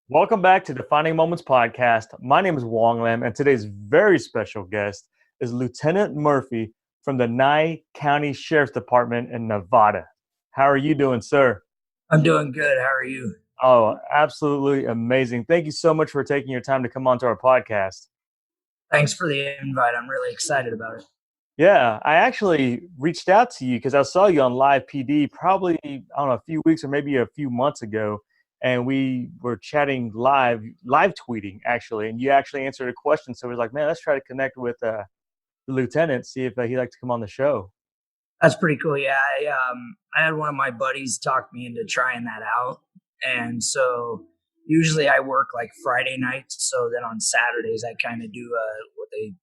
Welcome back to Defining Moments podcast. My name is Wong Lam, and today's very special guest is Lieutenant Murphy from the Nye County Sheriff's Department in Nevada. How are you doing, sir? I'm doing good. How are you? Oh, absolutely amazing. Thank you so much for taking your time to come onto our podcast. Thanks for the invite. I'm really excited about it. Yeah, I actually reached out to you because I saw you on Live PD probably, I don't know, a few weeks or maybe a few months ago. And we were chatting live tweeting actually. And you actually answered a question. So we was like, man, let's try to connect with the lieutenant, see if he'd like to come on the show. That's pretty cool. Yeah, I had one of my buddies talk me into trying that out, and so usually I work like Friday nights. So then on Saturdays I kind of do what they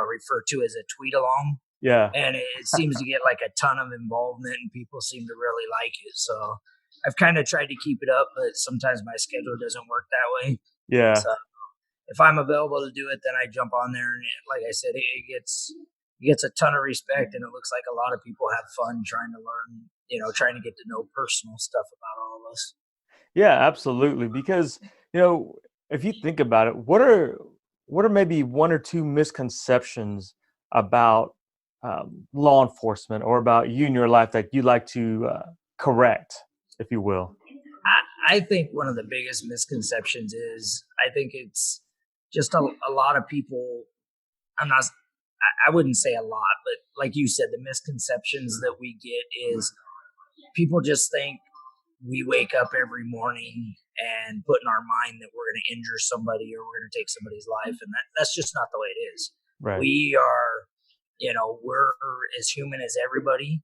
refer to as a tweet along, Yeah. and it seems to get like a ton of involvement, and people seem to really like it. So I've kind of tried to keep it up, but sometimes my schedule doesn't work that way. Yeah. So if I'm available to do it, then I jump on there, and like I said, it gets a ton of respect, and it looks like a lot of people have fun trying to learn, trying to get to know personal stuff about all of us. Yeah, absolutely. Because, you know, if you think about it, what are maybe one or two misconceptions about law enforcement or about you in your life that you'd like to correct, if you will? I think one of the biggest misconceptions is I think it's just a lot of people. I'm not. I wouldn't say a lot, but like you said, the misconceptions that we get is people just think we wake up every morning and put in our mind that we're going to injure somebody or we're going to take somebody's life, and that's just not the way it is. Right. We are, we're as human as everybody.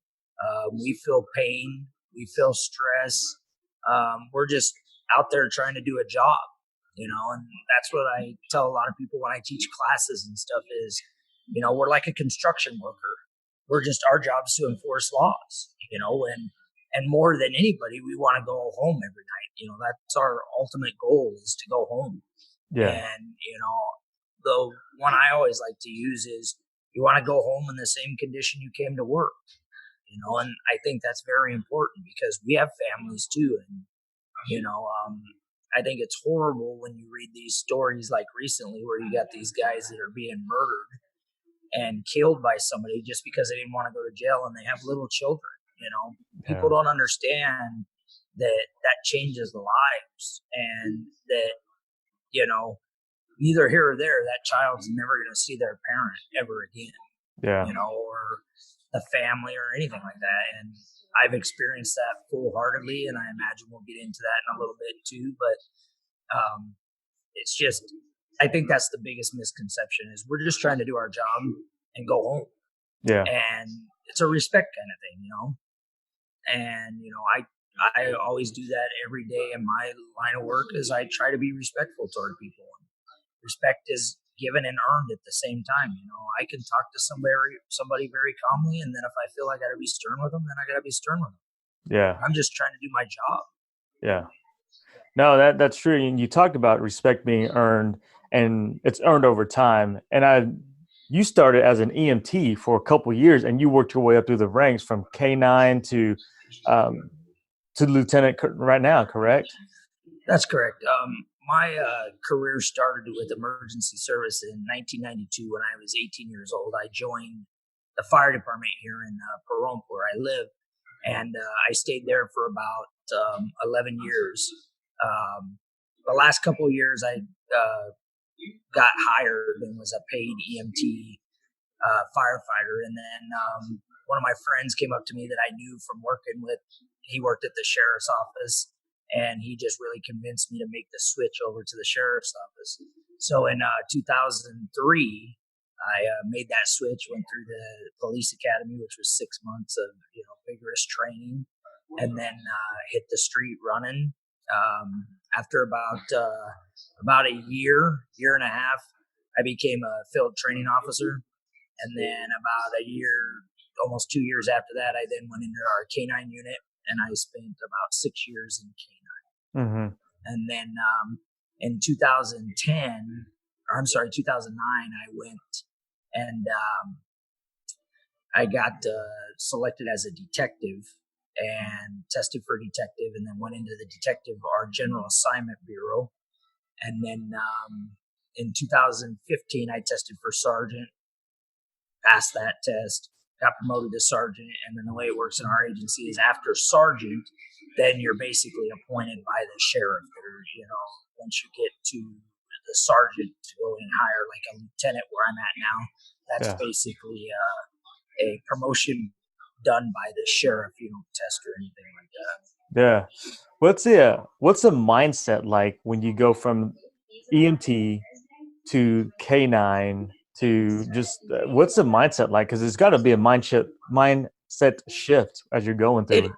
We feel pain, we feel stress. We're just out there trying to do a job, and that's what I tell a lot of people when I teach classes and stuff is, we're like a construction worker. We're just, our job is to enforce laws, and more than anybody, we want to go home every night. That's our ultimate goal is to go home. Yeah. And, the one I always like to use is you want to go home in the same condition you came to work, and I think that's very important because we have families too. And, you know, um, I think it's horrible when you read these stories like recently where you got these guys that are being murdered and killed by somebody just because they didn't want to go to jail and they have little children. People Yeah. don't understand that that changes lives, and that, you know, neither here or there, that child's never going to see their parent ever again, Yeah. or the family or anything like that. And I've experienced that full heartedly, and I imagine we'll get into that in a little bit too. But it's just, I think that's the biggest misconception is we're just trying to do our job and go home. Yeah. And it's a respect kind of thing. And I always do that every day in my line of work is I try to be respectful toward people. And respect is given and earned at the same time. I can talk to somebody very calmly, and then if I feel I got to be stern with them, then I got to be stern with them. Yeah. I'm just trying to do my job. Yeah. No, that's true. And you talked about respect being earned, and it's earned over time. And you started as an EMT for a couple years, and you worked your way up through the ranks from K9 um, to lieutenant right now. Correct? That's correct. My career started with emergency service in 1992 when I was 18 years old. I joined the fire department here in Pahrump, where I live, and I stayed there for about 11 years. Um, the last couple of years, I got hired and was a paid EMT firefighter, and then one of my friends came up to me that I knew from working with. He worked at the sheriff's office, and he just really convinced me to make the switch over to the sheriff's office. So in 2003, I made that switch, went through the police academy, which was 6 months of vigorous training, and then hit the street running. After about a year and a half, I became a field training officer, and then about a year, almost 2 years after that, I then went into our K9 unit, and I spent about 6 years in K9. Mm-hmm. And then in 2010, or I'm sorry, 2009, I went and I got selected as a detective and tested for detective, and then went into the detective, our general assignment bureau. And then in 2015, I tested for sergeant, passed that test, got promoted to sergeant. And then the way it works in our agency is after sergeant, then you're basically appointed by the sheriff. Or, once you get to the sergeant to go in higher, like a lieutenant where I'm at now, that's basically a promotion done by the sheriff. You don't test or anything like that. Yeah. What's the mindset like when you go from EMT to K9 to just what's the mindset like? Because there's got to be a mindset shift as you're going through it.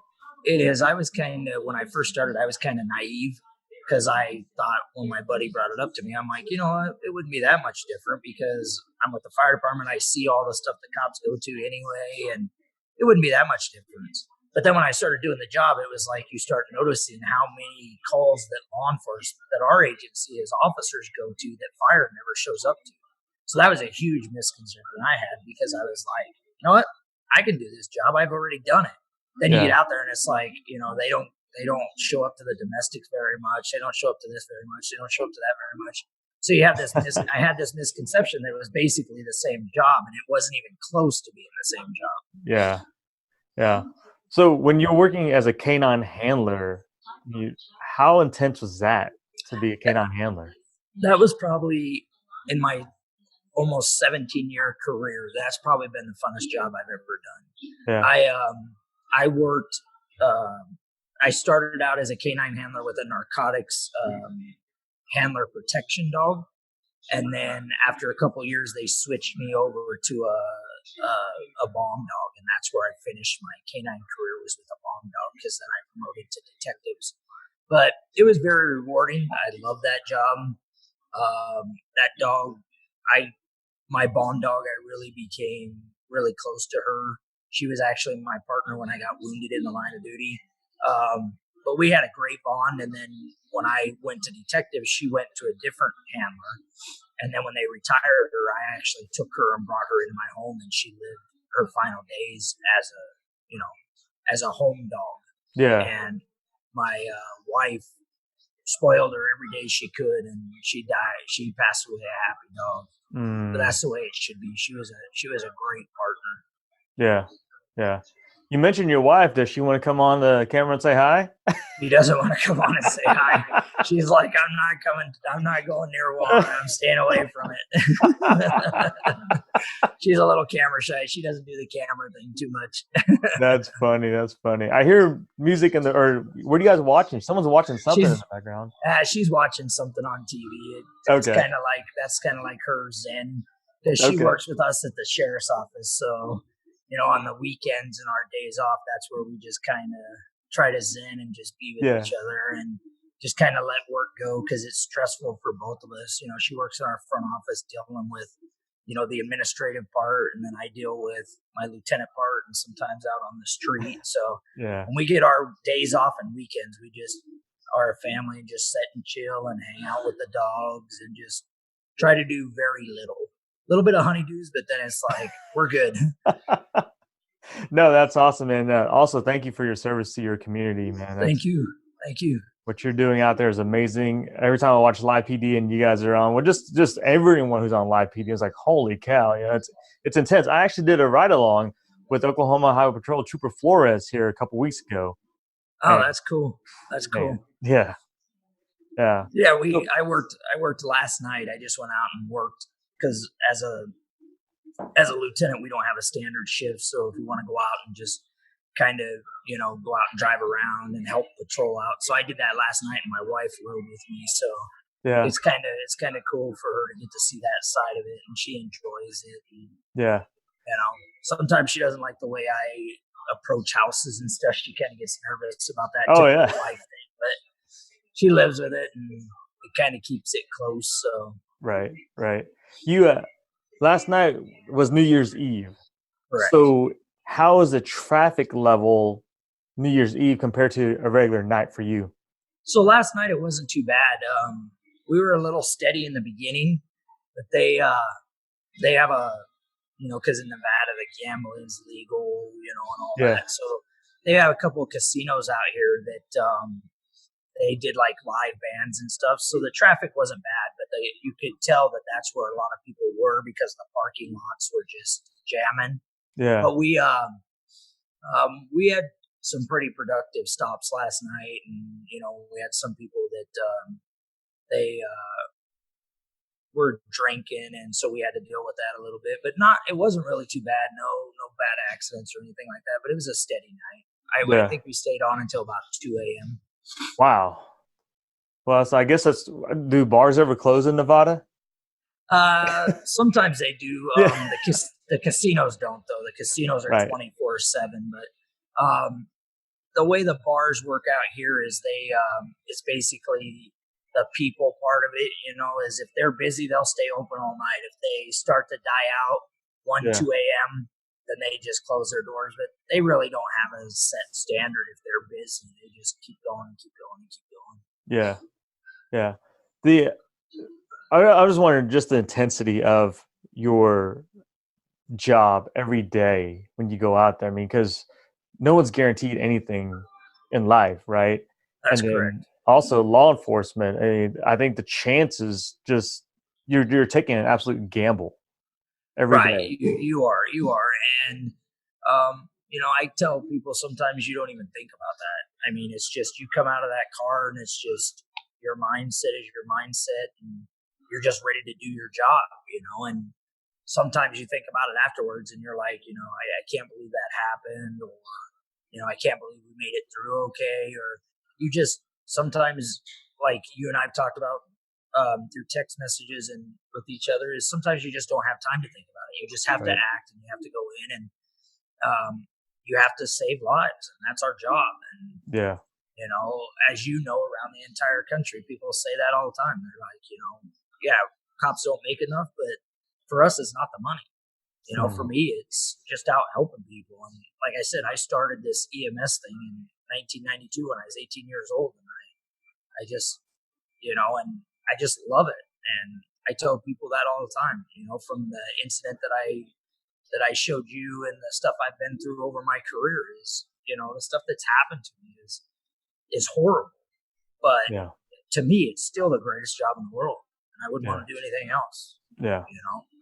It is. I was when I first started, I was kind of naive because I thought when my buddy brought it up to me, I'm like, it wouldn't be that much different because I'm with the fire department. I see all the stuff the cops go to anyway, and it wouldn't be that much difference. But then when I started doing the job, it was like you start noticing how many calls that law enforcement, that our agency as officers go to that fire never shows up to. So that was a huge misconception I had because I was like, you know what? I can do this job. I've already done it. Then you get out there and it's like, they don't show up to the domestics very much. They don't show up to this very much. They don't show up to that very much. So you have this, I had this misconception that it was basically the same job and it wasn't even close to being the same job. Yeah. Yeah. So when you're working as a canine handler, how intense was that to be a canine handler? That was probably in my almost 17-year career. That's probably been the funnest job I've ever done. Yeah. I worked, I started out as a canine handler with a narcotics handler protection dog. And then after a couple of years, they switched me over to a bomb dog. And that's where I finished my canine career, was with a bomb dog, because then I promoted to detectives. But it was very rewarding. I loved that job. That dog, my bomb dog, I really became really close to her. She was actually my partner when I got wounded in the line of duty. But we had a great bond. And then when I went to detectives, she went to a different handler. And then when they retired her, I actually took her and brought her into my home, and she lived her final days as a home dog. Yeah. And my wife spoiled her every day she could, and she died. She passed away a happy dog. But that's the way it should be. She was a great partner. Yeah. Yeah. You mentioned your wife. Does she want to come on the camera and say hi? She doesn't want to come on and say hi. She's like, I'm not coming. I'm not going near water. I'm staying away from it. She's a little camera shy. She doesn't do the camera thing too much. That's funny. That's funny. I hear music or what are you guys watching? Someone's watching something in the background. She's watching something on TV. That's kind of like her zen, because she works with us at the sheriff's office. So, on the weekends and our days off, that's where we just kind of try to zen and just be with each other and just kind of let work go, because it's stressful for both of us. She works in our front office dealing with, the administrative part, and then I deal with my lieutenant part and sometimes out on the street. So when we get our days off and weekends, we just are a family and just sit and chill and hang out with the dogs and just try to do very little. A little bit of honeydews, but then it's like, we're good. No, that's awesome. And also, thank you for your service to your community, man. Thank you. What you're doing out there is amazing. Every time I watch Live PD and you guys are on, well, just everyone who's on Live PD is like, holy cow, it's intense. I actually did a ride along with Oklahoma Highway Patrol Trooper Flores here a couple weeks ago. Oh, that's cool. That's cool. Yeah. Yeah. Yeah. I worked last night. I just went out and worked because as a lieutenant, we don't have a standard shift. So if we want to go out and just kind of, go out and drive around and help patrol out. So I did that last night, and my wife rode with me. So it's kind of cool for her to get to see that side of it, and she enjoys it. And, sometimes she doesn't like the way I approach houses and stuff. She kind of gets nervous about that life thing, but she lives with it, and it kind of keeps it close. So right. You last night was New Year's Eve. Correct. So how is the traffic level New Year's Eve compared to a regular night for you? So last night it wasn't too bad. We were a little steady in the beginning, but they have a, because in Nevada the gambling is legal, and all that. So they have a couple of casinos out here that they did like live bands and stuff. So the traffic wasn't bad, but you could tell that that's where a lot of people were because the parking lots were just jamming. Yeah. But we had some pretty productive stops last night, and we had some people that they were drinking, and so we had to deal with that a little bit. But it wasn't really too bad. No bad accidents or anything like that. But it was a steady night. I think we stayed on until about 2 a.m. Wow. Well, so I guess do bars ever close in Nevada? Sometimes they do. Yeah. The casinos don't, though. The casinos are Right. 24/7. But the way the bars work out here is it's basically the people part of it. Is if they're busy, they'll stay open all night. If they start to die out 1, 2 a.m., then they just close their doors. But they really don't have a set standard. If they're busy, they just keep going and keep going and keep going. Yeah. Yeah. I was wondering just the intensity of your job every day when you go out there. I mean, because no one's guaranteed anything in life, right? That's And correct. then also law enforcement. I mean, I think the chances just you're taking an absolute gamble every Right, day. you are, and I tell people sometimes you don't even think about that. I mean, it's just you come out of that car and it's just your mindset is your mindset, and you're just ready to do your job, and sometimes you think about it afterwards and you're like, I can't believe that happened, or I can't believe we made it through okay, or you just sometimes, like you and I've talked about through text messages and with each other, is sometimes you just don't have time to think about it. You just have to act, and you have to go in, and you have to save lives, and that's our job. And Yeah. as around the entire country, people say that all the time. They're like, yeah, cops don't make enough, but for us, it's not the money. For me, it's just out helping people. And like I said, I started this EMS thing in 1992 when I was 18 years old, and I just, and I just love it. And I tell people that all the time. From the incident that I showed you and the stuff I've been through over my career is, the stuff that's happened to me is horrible. But to me, it's still the greatest job in the world, and I wouldn't want to do anything else. Yeah.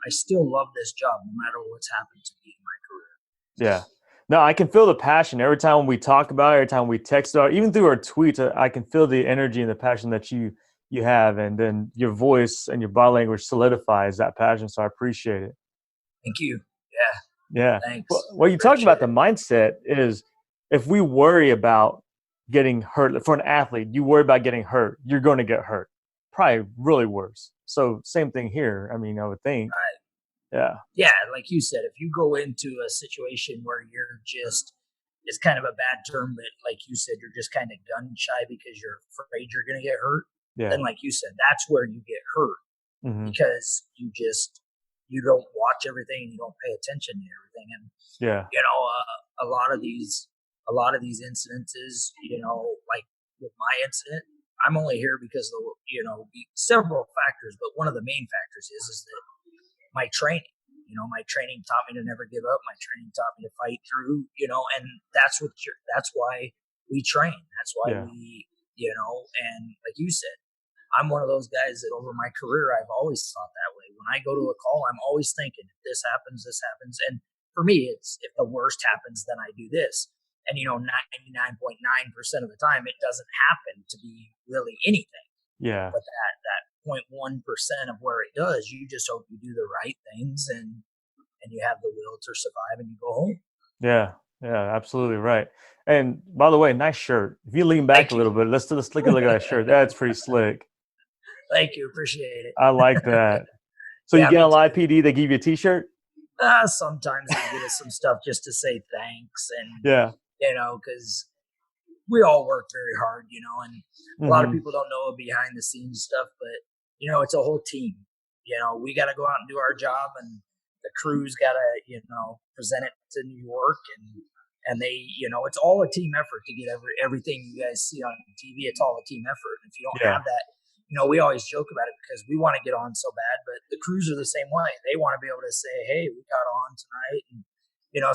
I still love this job no matter what's happened to me in my career. Yeah. No, I can feel the passion every time we talk about it, every time we text out, even through our tweets. I can feel the energy and the passion that you have, and then your voice and your body language solidifies that passion. So I appreciate it. Thank you. Yeah. Thanks. Well, you talked about the mindset is if we worry about getting hurt for an athlete, you worry about getting hurt, you're going to get hurt. Probably really worse. So same thing here. I mean, I would think. Right. Yeah. Like you said, if you go into a situation where you're just, it's kind of a bad term, but like you said, you're just kind of gun shy because you're afraid you're going to get hurt. Yeah. Then, like you said, that's where you get hurt because you don't watch everything, you don't pay attention to everything, and a lot of these incidences, like with my incident, I'm only here because of several factors, but one of the main factors is that my training. My training taught me to never give up. My training taught me to fight through. And that's why we train. That's why we, and like you said, I'm one of those guys that over my career, I've always thought that way. When I go to a call, I'm always thinking, if this happens, this happens. And for me, it's if the worst happens, then I do this. And 99.9% of the time, it doesn't happen to be really anything. Yeah. But that 0.1% of where it does, you just hope you do the right things and you have the will to survive and you go home. Yeah. Yeah, absolutely right. And by the way, nice shirt. If you lean back a little bit, let's take a look at that shirt. That's pretty slick. Thank you. Appreciate it. I like that. So you get on live PD, they give you a t-shirt? Sometimes they give us some stuff just to say thanks. And, because we all work very hard, and a lot of people don't know behind the scenes stuff, but, it's a whole team. We got to go out and do our job, and the crew's got to, present it to New York, and they, it's all a team effort to get everything you guys see on TV. It's all a team effort. And if you don't have that, we always joke about it because we want to get on so bad, but the crews are the same way. They want to be able to say, hey, we got on tonight. And,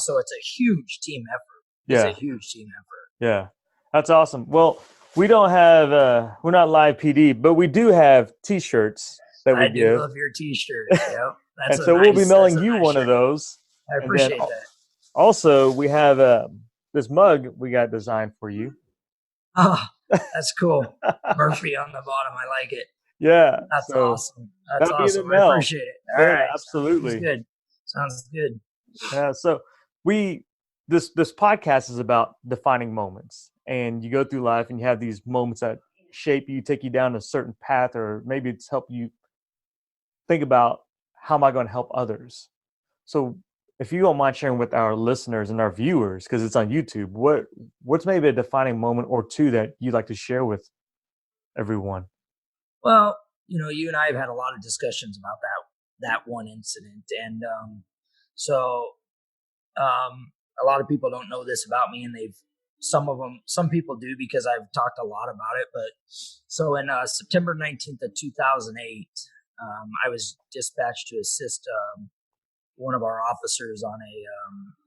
so it's a huge team effort. It's a huge team effort. Yeah. That's awesome. Well, We don't have we're not live PD, but we do have T-shirts that we I do give, love your T-shirts. Yep, and so we'll be that's mailing a you nice one of shirt. those. I And then appreciate that. also we have this mug we got designed for you. Oh, that's cool. Murphy on the bottom. I like it. Yeah, That's so awesome. That's that'll be in the awesome. I mail. appreciate it. All Yeah, right, sounds absolutely. good. Sounds good. Yeah, so we this podcast is about defining moments, and you go through life and you have these moments that shape you, take you down a certain path, or maybe it's help you think about how am I going to help others. So if you don't mind sharing with our listeners and our viewers, because it's on YouTube, what's maybe a defining moment or two that you'd like to share with everyone? Well, you and I have had a lot of discussions about that one incident, and so a lot of people don't know this about me, and some people do because I've talked a lot about it. But so in September 19th of 2008, I was dispatched to assist one of our officers on a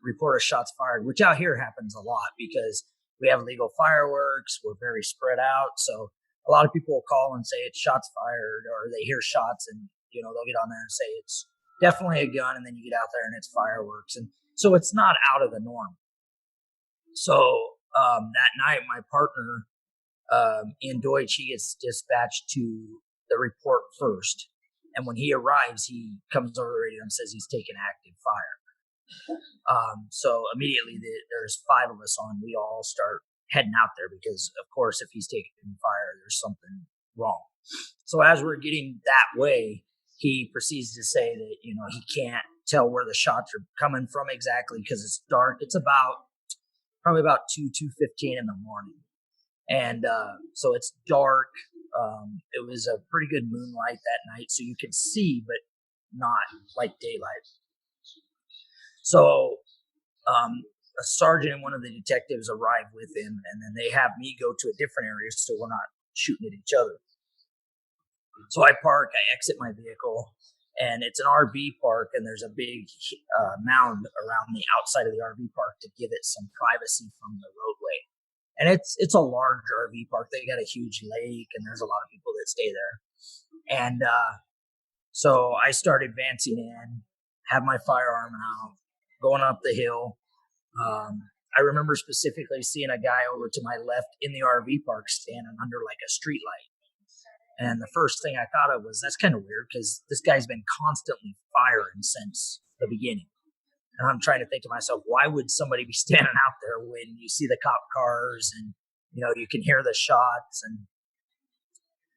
report of shots fired, which out here happens a lot because we have legal fireworks. We're very spread out. So a lot of people will call and say it's shots fired, or they hear shots and, they'll get on there and say it's definitely a gun. And then you get out there and it's fireworks. And so it's not out of the norm. So that night, my partner, Ian Deutsch, he gets dispatched to the report first. And when he arrives, he comes over the radio and says he's taking active fire. So immediately there's five of us on. We all start heading out there because, of course, if he's taking fire, there's something wrong. So as we're getting that way, he proceeds to say that, he can't tell where the shots are coming from exactly because it's dark. It's probably about 2:15 in the morning. And so it's dark. It was a pretty good moonlight that night, so you could see, but not like daylight. So a sergeant and one of the detectives arrive with him, and then they have me go to a different area so we're not shooting at each other. So I park, I exit my vehicle, and it's an RV park, and there's a big mound around the outside of the RV park to give it some privacy from the roadway. And it's a large RV park. They got a huge lake, and there's a lot of people that stay there. And so I start advancing in, have my firearm out, going up the hill. I remember specifically seeing a guy over to my left in the RV park standing under like a street light. And the first thing I thought of was, that's kind of weird because this guy's been constantly firing since the beginning. And I'm trying to think to myself, why would somebody be standing out there when you see the cop cars and, you can hear the shots? And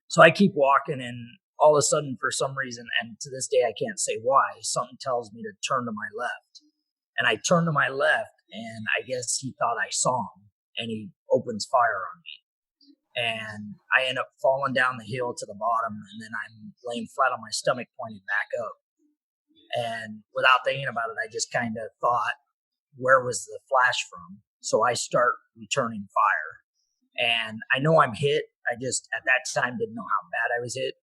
so I keep walking, and all of a sudden, for some reason, and to this day, I can't say why, something tells me to turn to my left. And I turn to my left, and I guess he thought I saw him, and he opens fire on me. And I end up falling down the hill to the bottom, and then I'm laying flat on my stomach, pointed back up. And without thinking about it, I just kind of thought, where was the flash from? So I start returning fire. And I know I'm hit. I just, at that time, didn't know how bad I was hit.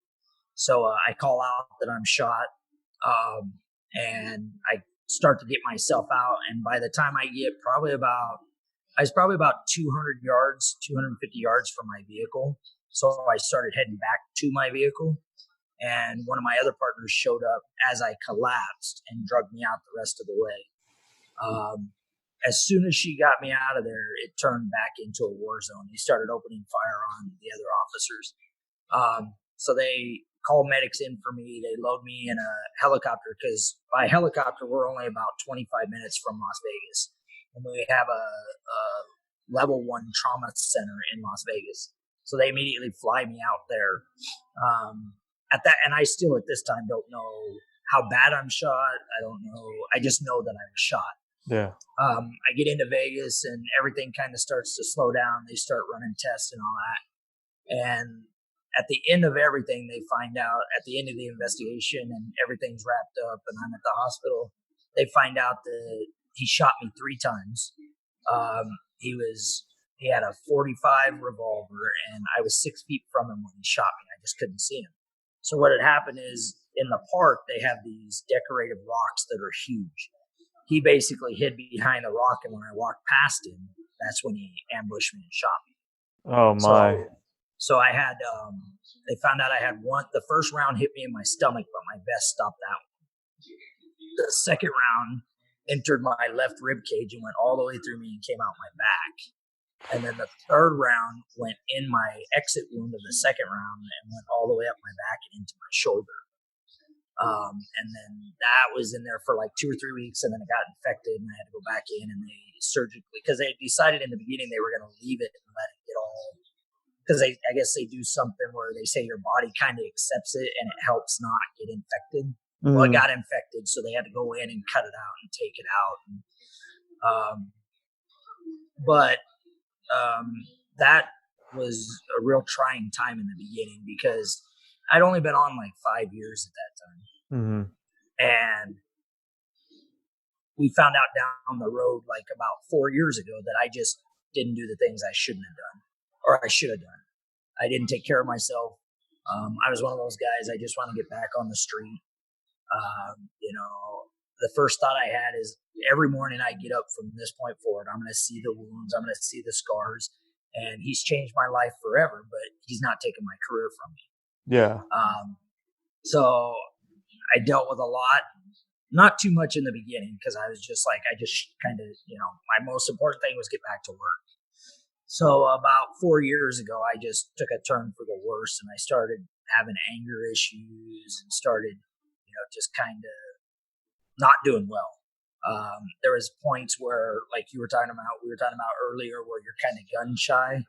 So I call out that I'm shot. And I start to get myself out. And by the time I get I was probably about 200 yards, 250 yards from my vehicle. So I started heading back to my vehicle. And one of my other partners showed up as I collapsed and drugged me out the rest of the way. As soon as she got me out of there, it turned back into a war zone. They started opening fire on the other officers. So they call medics in for me. They load me in a helicopter because by helicopter, we're only about 25 minutes from Las Vegas. And we have a level 1 trauma center in Las Vegas. So they immediately fly me out there. And I still at this time don't know how bad I'm shot. I don't know. I just know that I was shot. Yeah. I get into Vegas and everything kind of starts to slow down. They start running tests and all that. And at the end of everything, they find out at the end of the investigation and everything's wrapped up and I'm at the hospital, they find out that he shot me 3 times. He had a .45 revolver and I was 6 feet from him when he shot me. I just couldn't see him. So what had happened is in the park, they have these decorative rocks that are huge. He basically hid behind the rock, and when I walked past him, that's when he ambushed me and shot me. Oh my. So I had, they found out I had the first round hit me in my stomach, but my vest stopped that one. The second round entered my left rib cage and went all the way through me and came out my back. And then the third round went in my exit wound of the second round and went all the way up my back and into my shoulder. And then that was in there for like 2 or 3 weeks, and then it got infected, and I had to go back in and they surgically, because they decided in the beginning they were going to leave it and let it get all, because I guess they do something where they say your body kind of accepts it and it helps not get infected. Well, it got infected, so they had to go in and cut it out and take it out. And, but that was a real trying time in the beginning because I'd only been on like 5 years at that time. And we found out down the road, like about 4 years ago, that I just didn't do the things I shouldn't have done, or I should have done. I didn't take care of myself. I was one of those guys, I just want to get back on the street. The first thought I had is every morning I get up from this point forward, I'm going to see the wounds, I'm going to see the scars, and he's changed my life forever, but he's not taking my career from me. Yeah. So I dealt with a lot, not too much in the beginning, because I was just like, I just kind of, my most important thing was get back to work. So about 4 years ago, I just took a turn for the worse, and I started having anger issues and started, just kind of not doing well. There was points where, like we were talking about earlier, where you're kind of gun shy.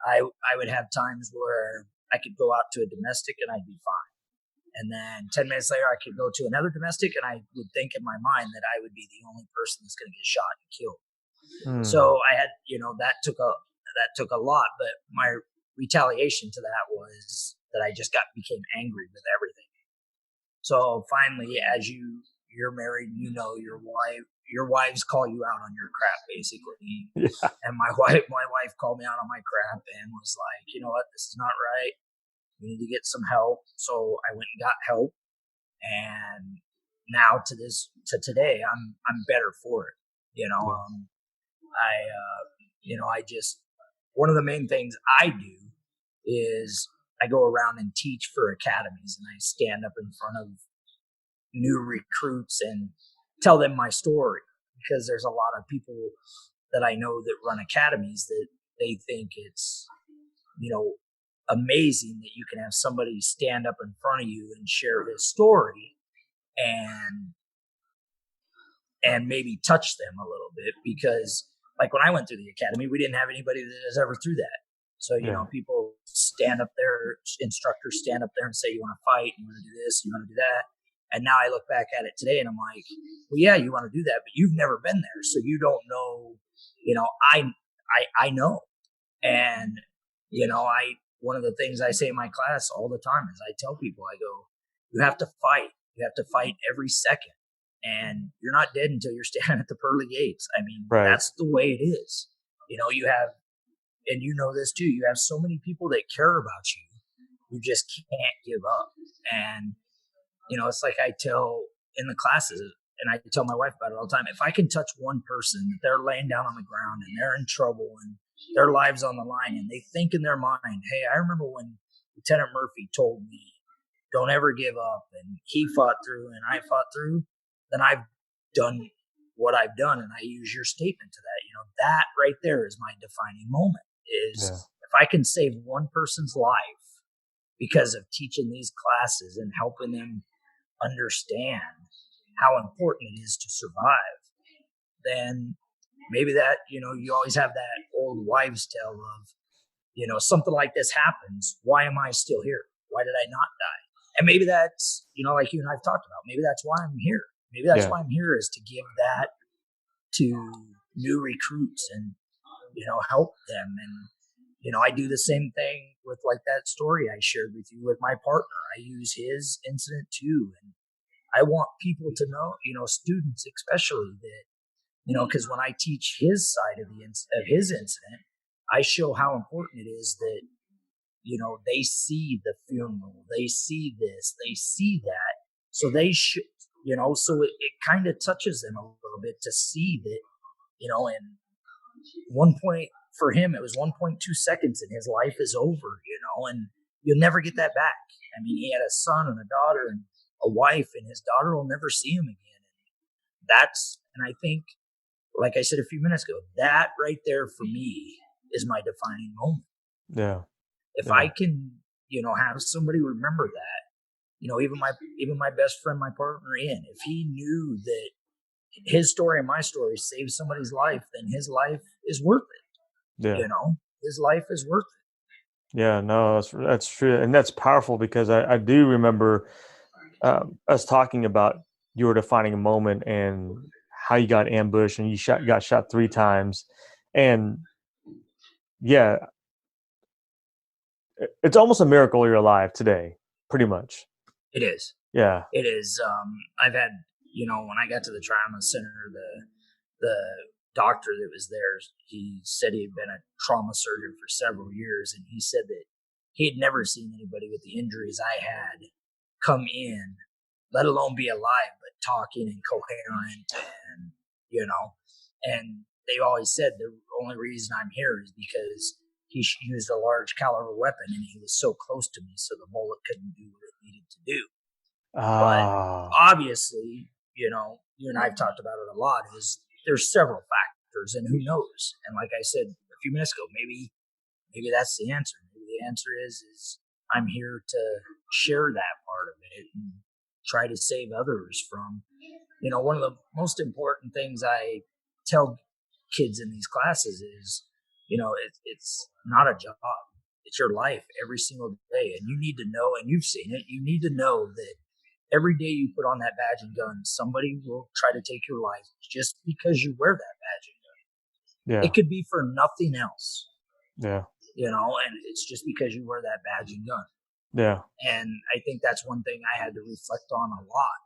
I would have times where I could go out to a domestic and I'd be fine. And then 10 minutes later, I could go to another domestic and I would think in my mind that I would be the only person that's going to get shot and killed. So I had, that took a lot, but my retaliation to that was that I just became angry with everything. So finally, as you're married, your wives call you out on your crap, basically. Yeah. And my wife called me out on my crap and was like, you know what, this is not right. You need to get some help. So I went and got help, and now to today, I'm better for it. I just, one of the main things I do is I go around and teach for academies, and I stand up in front of new recruits and tell them my story, because there's a lot of people that I know that run academies that they think it's, amazing that you can have somebody stand up in front of you and share his story and maybe touch them a little bit, because like when I went through the academy, we didn't have anybody that has ever through that. So, people stand up there, instructors stand up there and say, you want to fight, you want to do this, you want to do that. And now I look back at it today and I'm like, well, yeah, you want to do that, but you've never been there. So you don't know, I know. And, one of the things I say in my class all the time is I tell people, I go, you have to fight. You have to fight every second. And you're not dead until you're standing at the pearly gates. I mean, That's the way it is. You have, and this too, you have so many people that care about you who just can't give up. And, it's like I tell in the classes, and I tell my wife about it all the time, if I can touch one person that they're laying down on the ground and they're in trouble and their lives on the line, and they think in their mind, hey, I remember when Lieutenant Murphy told me, don't ever give up, and he fought through and I fought through, then I've done what I've done. And I use your statement to that. That right there is my defining moment, is if I can save one person's life because of teaching these classes and helping them understand how important it is to survive, then maybe that, you always have that old wives' tale of, something like this happens. Why am I still here? Why did I not die? And maybe that's, like you and I've talked about, maybe that's why I'm here. Maybe that's why I'm here, is to give that to new recruits and, help them. And, I do the same thing with like that story I shared with you with my partner. I use his incident too. And I want people to know, students especially, that, because when I teach his side of his incident, I show how important it is that, they see the funeral, they see this, they see that. So they should, so it kind of touches them a little bit to see that, in 1.5 for him, it was 1.2 seconds and his life is over, and you'll never get that back. I mean, he had a son and a daughter and a wife, and his daughter will never see him again. And I think, like I said a few minutes ago, that right there for me is my defining moment. Yeah. If I can, have somebody remember that, even my best friend, my partner Ian, if he knew that his story and my story saved somebody's life, then his life is worth it. Yeah. His life is worth it. Yeah, no, that's true, and that's powerful because I do remember us talking about your defining a moment and how you got ambushed and you got shot 3 times, and yeah, it's almost a miracle you're alive today, pretty much. It is. Yeah. It is. I've had, when I got to the trauma center, the doctor that was there, he said he had been a trauma surgeon for several years, and he said that he had never seen anybody with the injuries I had come in, let alone be alive, but talking and coherent, and and they always said the only reason I'm here is because he used a large caliber weapon and he was so close to me, so the bullet couldn't do what it needed to do. But obviously, you and I've talked about it a lot, is there's several factors, and who knows? And like I said a few minutes ago, maybe that's the answer. Maybe the answer is I'm here to share that part of it and try to save others from, one of the most important things I tell kids in these classes is, it's not a job. It's your life every single day. And you need to know, and you've seen it, you need to know that every day you put on that badge and gun, somebody will try to take your life just because you wear that badge and gun. Yeah. It could be for nothing else. Yeah. And it's just because you wear that badge and gun. Yeah. And I think that's one thing I had to reflect on a lot,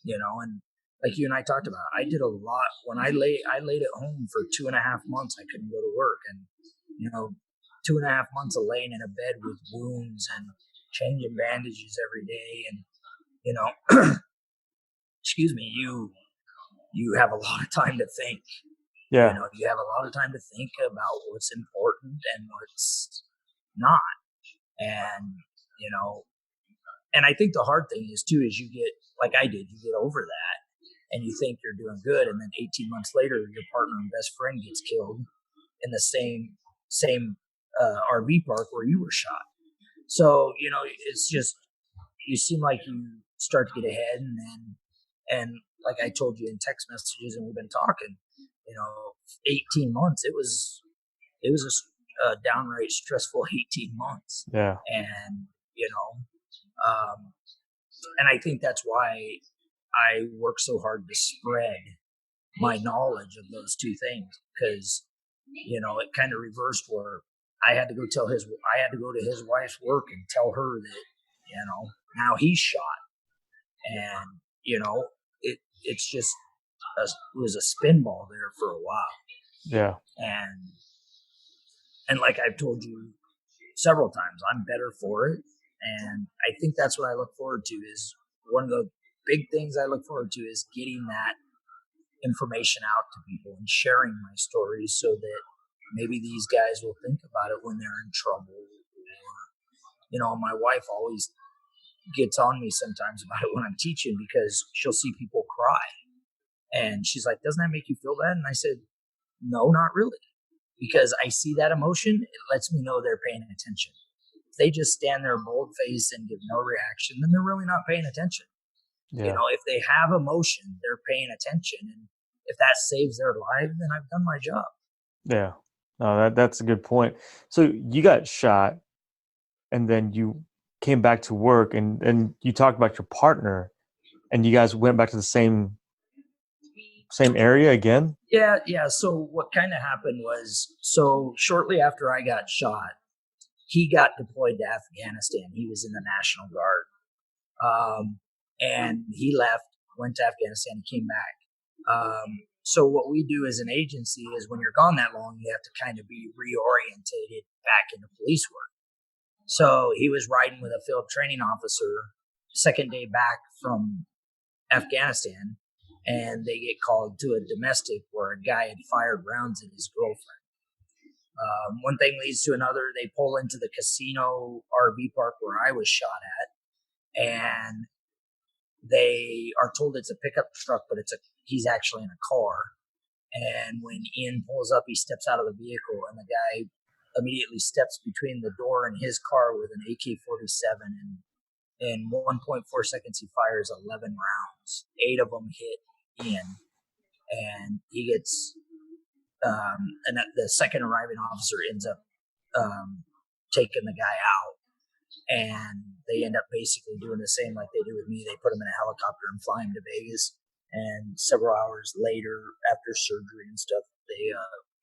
and like you and I talked about, I did a lot when I laid at home for 2.5 months. I couldn't go to work, and 2.5 months of laying in a bed with wounds and changing bandages every day, and excuse me, you have a lot of time to think. Yeah. You have a lot of time to think about what's important and what's not, and and I think the hard thing is too is you get, like I did, you get over that and you think you're doing good, and then 18 months later your partner and best friend gets killed in the same RV park where you were shot. So it's just, you seem like you start to get ahead, and like I told you in text messages, and we've been talking, 18 months, it was a downright stressful 18 months. Yeah. And and I think that's why I work so hard to spread my knowledge of those two things, because it kind of reversed where I had to go to his wife's work and tell her that now he's shot, and it's just it was a spinball there for a while. Yeah. And like I've told you several times, I'm better for it, and I think that's what I look forward to. Is one of the big things I look forward to is getting that information out to people and sharing my stories, so that maybe these guys will think about it when they're in trouble. Or my wife always gets on me sometimes about it when I'm teaching, because she'll see people cry and she's like, doesn't that make you feel bad? And I said, no, not really, because I see that emotion, it lets me know they're paying attention. If they just stand there bold faced and give no reaction, then they're really not paying attention. Yeah. If they have emotion, they're paying attention, and if that saves their life, then I've done my job. Yeah. No, that's a good point. So you got shot and then you came back to work, and you talked about your partner, and you guys went back to the same area again? Yeah. So what kind of happened was, so shortly after I got shot, he got deployed to Afghanistan. He was in the National Guard. And he left, went to Afghanistan, he came back. So what we do as an agency is, when you're gone that long, you have to kind of be reorientated back into police work. So he was riding with a field training officer, second day back from Afghanistan, and they get called to a domestic where a guy had fired rounds at his girlfriend. One thing leads to another. They pull into the casino RV park where I was shot at, and they are told it's a pickup truck, but he's actually in a car. And when Ian pulls up, he steps out of the vehicle, and the guy immediately steps between the door and his car with an AK-47, and in 1.4 seconds, he fires 11 rounds. 8 of them hit Ian, and he gets, and the second arriving officer ends up taking the guy out. And they end up basically doing the same like they do with me. They put him in a helicopter and fly him to Vegas. And several hours later, after surgery and stuff,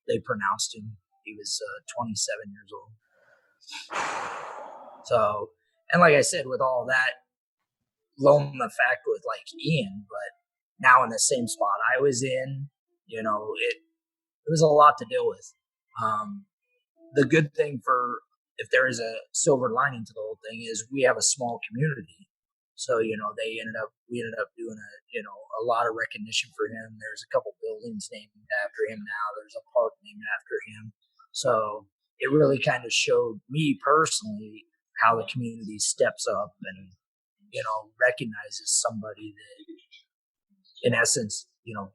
they pronounced him. He was 27 years old. So, and like I said, with all that, loan the fact with like Ian, but now in the same spot I was in, it was a lot to deal with. The good thing for, if there is a silver lining to the whole thing, is we have a small community. So, we ended up doing a lot of recognition for him. There's a couple buildings named after him now. There's a park named after him. So it really kind of showed me personally how the community steps up and, recognizes somebody that in essence,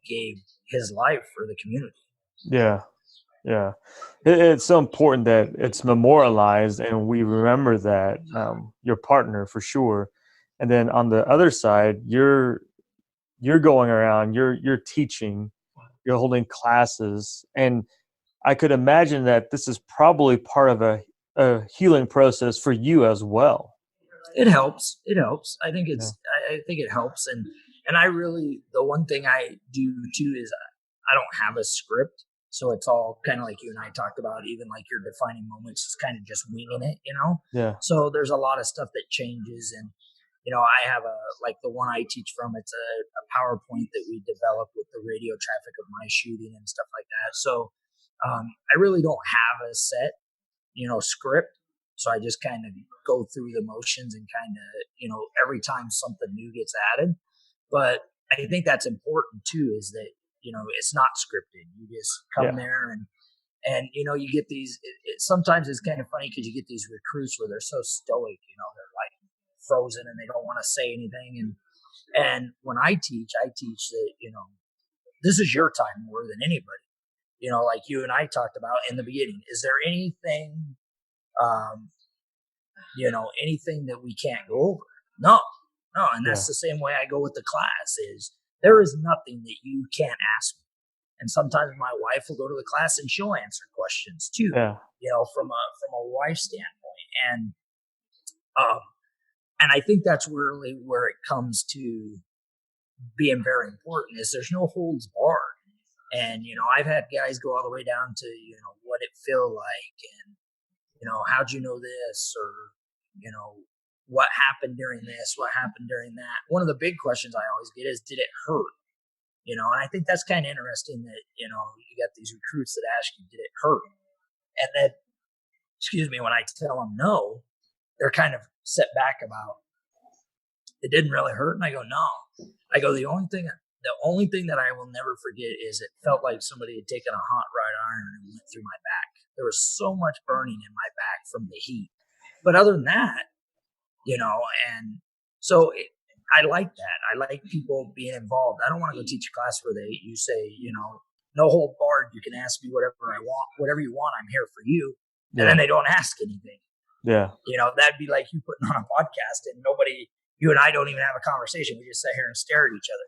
gave his life for the community. Yeah. Yeah. It's so important that it's memorialized and we remember that, your partner for sure. And then on the other side, you're going around, you're teaching, you're holding classes, and I could imagine that this is probably part of a healing process for you as well. It helps. It helps. I think Yeah. I think it helps. And I really, the one thing I do too is I don't have a script. So it's all kind of like you and I talked about, even like your defining moments, it's kind of just winging it. Yeah. So there's a lot of stuff that changes. And, I have like the one I teach from, it's a PowerPoint that we developed with the radio traffic of my shooting and stuff like that. So I really don't have a set, script. So I just kind of go through the motions and kind of, every time something new gets added. But I think that's important too, is that, it's not scripted. You just come there and you get these, sometimes it's kind of funny because you get these recruits where they're so stoic, they're like frozen and they don't want to say anything. And when I teach that, this is your time more than anybody. Like you and I talked about in the beginning, is there anything, anything that we can't go over? No. And that's the same way I go with the class is there is nothing that you can't ask me. And sometimes my wife will go to the class and she'll answer questions too, from a wife standpoint. And I think that's really where it comes to being very important is there's no holds barred. And, I've had guys go all the way down to, what it feel like and, how'd you know this or, what happened during this, what happened during that. One of the big questions I always get is, did it hurt? And I think that's kind of interesting that, you got these recruits that ask you, did it hurt? And then, when I tell them no, they're kind of set back about, it didn't really hurt. And I go, no. I go, the only thing that I will never forget is it felt like somebody had taken a hot wrought iron and went through my back. There was so much burning in my back from the heat. But other than that, and so I like that. I like people being involved. I don't want to go teach a class where you say, no hold barred. You can ask me whatever I want, whatever you want. I'm here for you. And then they don't ask anything. Yeah. That'd be like you putting on a podcast and you and I don't even have a conversation. We just sit here and stare at each other.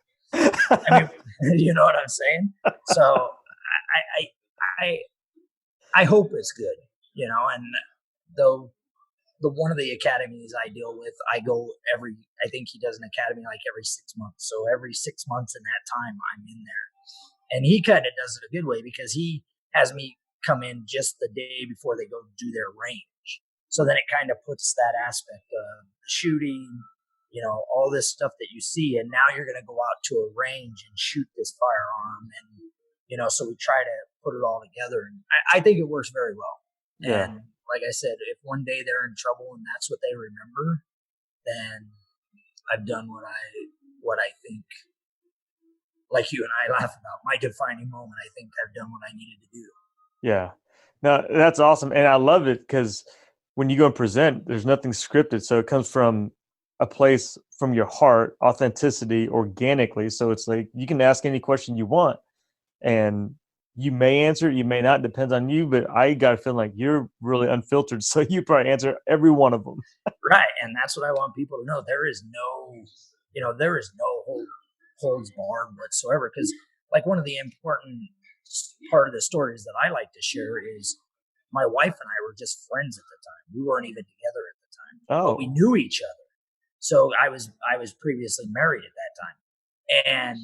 I mean, you know what I'm saying? So I hope it's good, and though the one of the academies I deal with, I think he does an academy like every 6 months. So every 6 months in that time I'm in there. And he kind of does it a good way because he has me come in just the day before they go do their range. So then it kind of puts that aspect of shooting, all this stuff that you see. And now you're going to go out to a range and shoot this firearm. And, so we try to put it all together. And I think it works very well. Yeah. And like I said, if one day they're in trouble and that's what they remember, then I've done what I think, like you and I laugh about, my defining moment. I think I've done what I needed to do. Yeah. No, that's awesome, and I love it because when you go and present, there's nothing scripted, so it comes from a place from your heart, authenticity, organically. So it's like you can ask any question you want, and you may answer it, you may not, depends on you. But I got to feel like you're really unfiltered, so you probably answer every one of them. Right. And that's what I want people to know. There is no, there is no holds barred whatsoever. Because, like, one of the important part of the stories that I like to share is my wife and I were just friends at the time. We weren't even together at the time, but we Oh, knew each other. So I was previously married at that time. And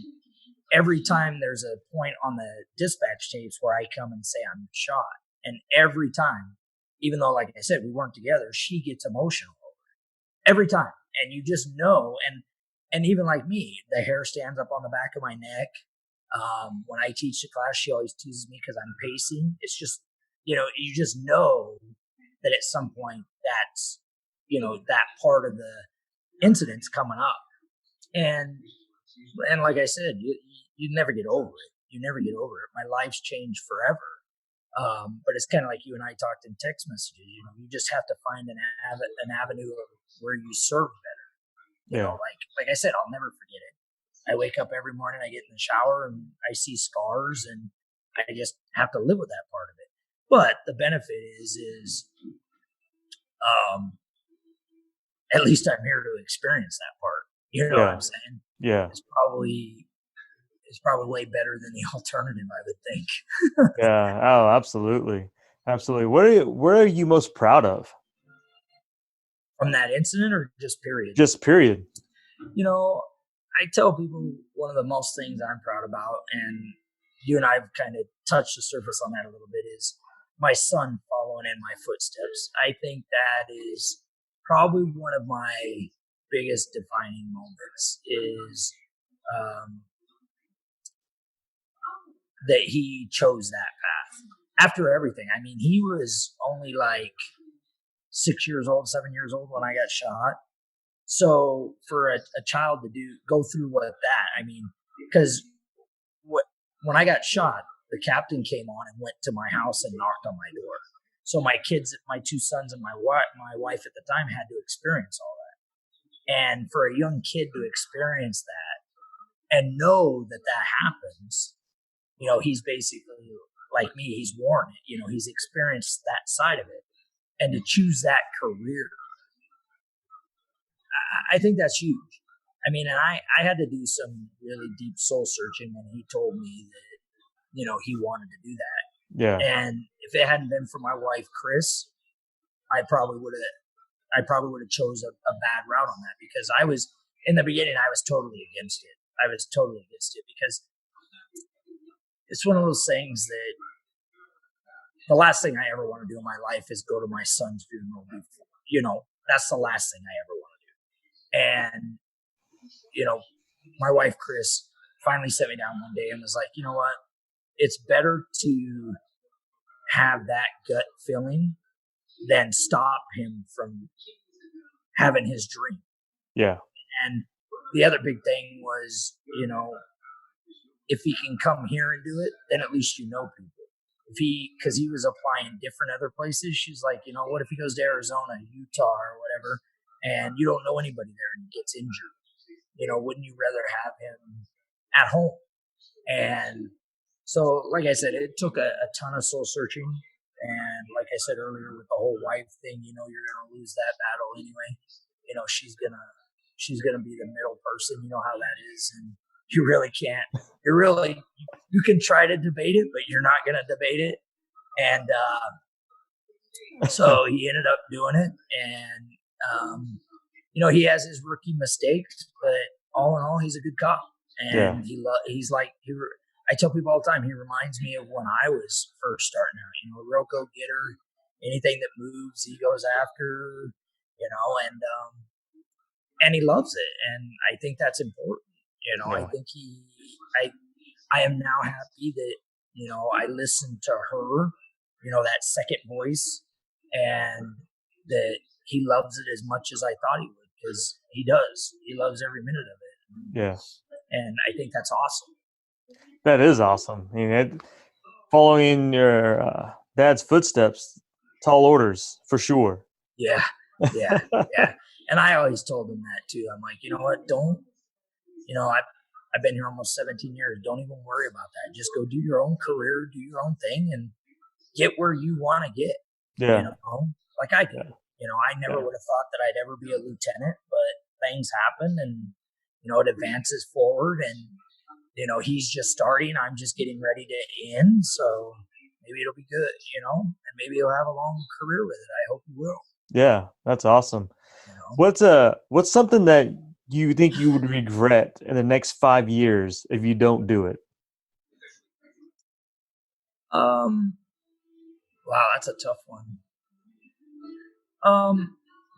every time there's a point on the dispatch tapes where I come and say I'm shot, and every time, even though, like I said, we weren't together, she gets emotional every time, and you just know. And even like me, the hair stands up on the back of my neck. When I teach the class, she always teases me because I'm pacing. It's just, you just know that at some point that's, that part of the incident's coming up. And and like I said, you never get over it. You never get over it. My life's changed forever. But it's kind of like you and I talked in text messages. You just have to find an avenue of where you serve better. yeah, Like I said, I'll never forget it. I wake up every morning, I get in the shower, and I see scars, and I just have to live with that part of it. But the benefit is um, at least I'm here to experience that part. You know what yeah, I'm saying? yeah, It's probably it's probably way better than the alternative, I would think. yeah. Oh, absolutely, absolutely. Where are you most proud of? From that incident, or just period? Just period. You know, I tell people one of the most things I'm proud about, and you and I have kind of touched the surface on that a little bit, is my son following in my footsteps. I think that is probably one of my biggest defining moments is um, that he chose that path after everything. I mean, he was only like 6 years old, 7 years old when I got shot. So for a child to go through what that, I mean, because what when I got shot, the captain came on and went to my house and knocked on my door. So my kids, my two sons, and my wife at the time had to experience all that. And for a young kid to experience that and know that that happens, he's basically like me. He's worn it. He's experienced that side of it, and to choose that career, I think that's huge. I mean, and I had to do some really deep soul searching when he told me that, he wanted to do that. Yeah, And if it hadn't been for my wife, Chris, I probably would have, I probably would have chose a bad route on that, because in the beginning, I was totally against it. I was totally against it because it's one of those things that the last thing I ever want to do in my life is go to my son's funeral. That's the last thing I ever want to do. And, my wife, Chris, finally set me down one day and was like, you know what? It's better to have that gut feeling than stop him from having his dream. yeah, And the other big thing was, if he can come here and do it, then at least people. Because he was applying different other places, she's like, what if he goes to Arizona, Utah, or whatever, and you don't know anybody there and he gets injured? Wouldn't you rather have him at home? And so, like I said, it took a ton of soul searching. And like I said earlier, with the whole wife thing, you're gonna lose that battle anyway. She's gonna be the middle person. You know how that is, and you really can't. You can try to debate it, but you're not gonna debate it. And so he ended up doing it, and he has his rookie mistakes, but all in all, he's a good cop, yeah, and he's like I tell people all the time, he reminds me of when I was first starting out. Real go getter. Anything that moves, he goes after. And he loves it, and I think that's important. I yeah, think I am now happy that I listened to her, that second voice, and that he loves it as much as I thought he would, because he does. He loves every minute of it, yeah. and I think that's awesome. That is awesome. Following Dad's footsteps, tall orders for sure. Yeah, yeah, yeah. And I always told him that too. I'm like, you know what? Don't, you know, I've been here almost 17 years. Don't even worry about that. Just go do your own career, do your own thing, and get where you want to get. You Yeah, know, like I did. yeah, You know, I never yeah. would have thought that I'd ever be a lieutenant, but things happen, and it advances forward, and he's just starting. I'm just getting ready to end, so maybe it'll be good. And maybe he'll have a long career with it. I hope he will. Yeah, that's awesome. You know. What's something that you think you would regret in the next 5 years if you don't do it? Um. Wow, that's a tough one.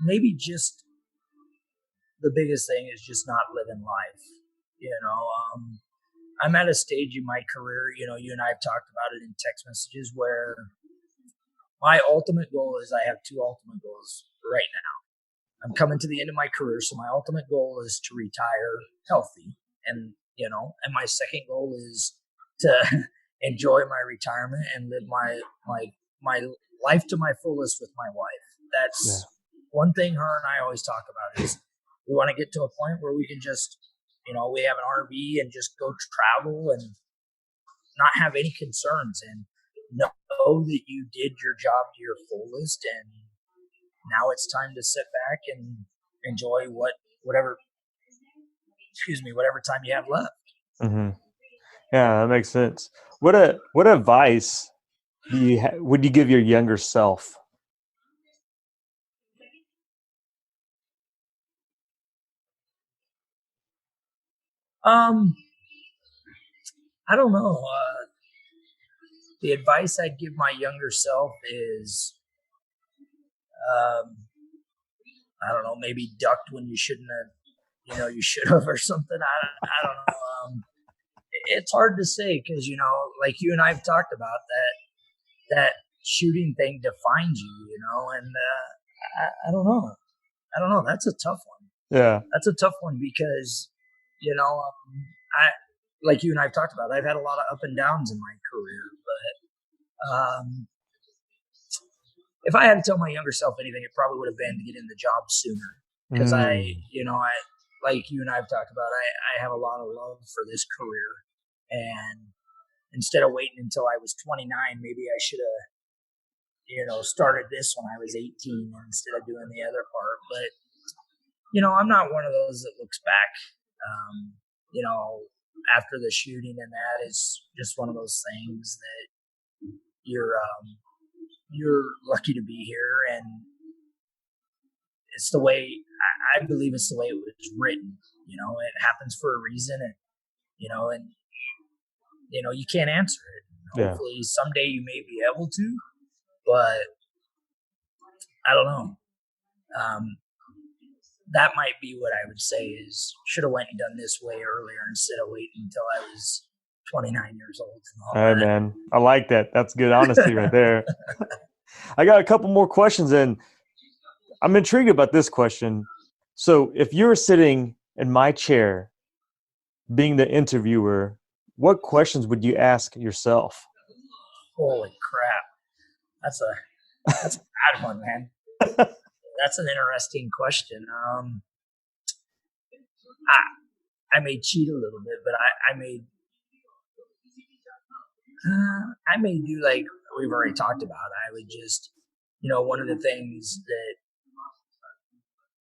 Maybe just the biggest thing is just not living life. You know. I'm at a stage in my career. You and I have talked about it in text messages where my ultimate goal is I have two ultimate goals right now. I'm coming to the end of my career, so my ultimate goal is to retire healthy, and my second goal is to enjoy my retirement and live my life to my fullest with my wife. Yeah. That's one thing her and I always talk about is we want to get to a point where we can just, we have an RV and just go travel and not have any concerns and know that you did your job to your fullest, and now it's time to sit back and enjoy whatever whatever time you have left. Hmm. Yeah, that makes sense. What advice would you give your younger self? um I don't know. The advice I'd give my younger self is, um I don't know, maybe ducked when you shouldn't have, you should have, or something. I don't know. It's hard to say because, like you and I have talked about, that shooting thing defines you, and I don't know. I don't know. That's a tough one. Yeah. That's a tough one because, I like you and I've talked about. I've had a lot of up and downs in my career, but if I had to tell my younger self anything, it probably would have been to get in the job sooner. Because Mm. I like you and I've talked about. I have a lot of love for this career, and instead of waiting until I was 29, maybe I should have, started this when I was 18 instead of doing the other part. But I'm not one of those that looks back. Um, you know, After the shooting, and that is just one of those things that you're lucky to be here, and it's the way I believe it's the way it was written. It happens for a reason, and and you can't answer it. Yeah. Hopefully, someday you may be able to, but I don't know. Um, that might be what I would say is should have went and done this way earlier instead of waiting until I was 29 years old and all All right, man. I like that. That's good honesty right there. I got a couple more questions, and I'm intrigued about this question. So, if you were sitting in my chair, being the interviewer, what questions would you ask yourself? Holy crap. That's a bad one, man. That's an interesting question. I may cheat a little bit, but I may do like we've already talked about. I would just, one of the things that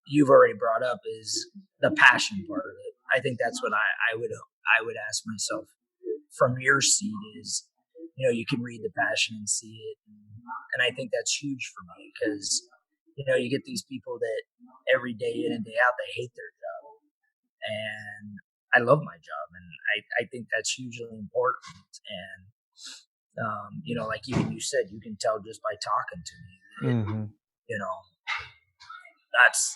you've already brought up is the passion part of it. I think that's what I would ask myself from your seat is, you can read the passion and see it, and I think that's huge for me because you get these people that every day in and day out they hate their job, and I love my job, and I think that's hugely important. And like even you said, you can tell just by talking to me that Hmm. you know that's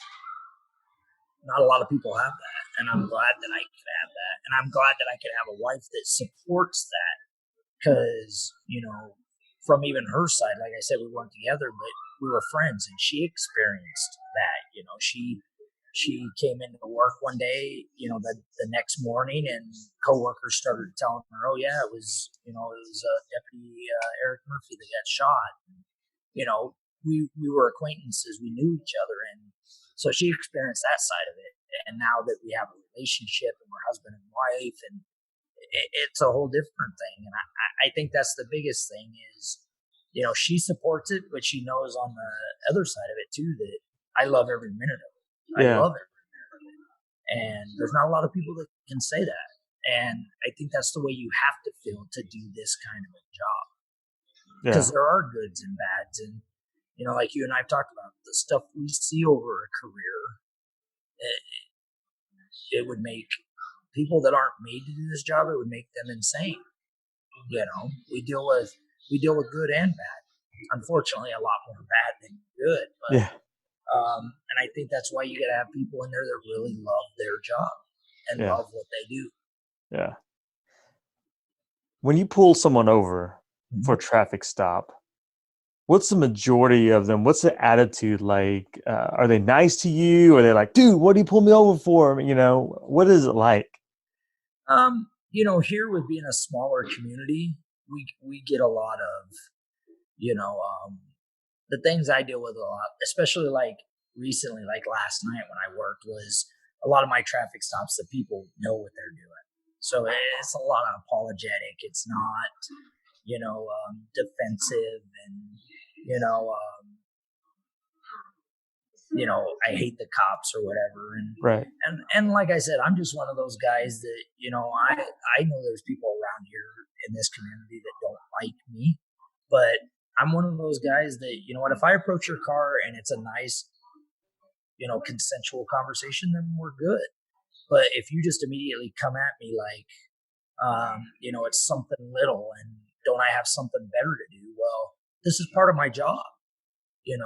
not a lot of people have that, and I'm glad that I can have that, and I'm glad that I can have a wife that supports that because from even her side, like I said, we weren't together, but we were friends, and she experienced that. She she came into work one day, the next morning, and coworkers started telling her, "Oh yeah, it was Deputy Eric Murphy that got shot." You know, we were acquaintances, we knew each other, and so she experienced that side of it. And now that we have a relationship and we're husband and wife, and it's a whole different thing. And I think that's the biggest thing is, she supports it, but she knows on the other side of it too that I love every minute of it. I Yeah. love every minute of it. And there's not a lot of people that can say that. And I think that's the way you have to feel to do this kind of a job. Because there are goods and bads. And, like you and I have talked about, the stuff we see over a career, it would make people that aren't made to do this job, it would make them insane. We deal with good and bad. Unfortunately, a lot more bad than good. But, Yeah. And I think that's why you got to have people in there that really love their job and love what they do. Yeah. When you pull someone over for a traffic stop, what's the majority of them? What's the attitude like? Are they nice to you? Are they like, dude, what do you pull me over for? What is it like? Here with being a smaller community, we get a lot of, the things I deal with a lot, especially like recently, like last night when I worked, was a lot of my traffic stops that people know what they're doing. So it's a lot of apologetic. It's not, defensive and, you know, I hate the cops or whatever. And, Right. and like I said, I'm just one of those guys that, I know there's people around here in this community that don't like me, but I'm one of those guys that, if I approach your car and it's a nice, consensual conversation, then we're good. But if you just immediately come at me like, it's something little and don't I have something better to do? Well, this is part of my job, and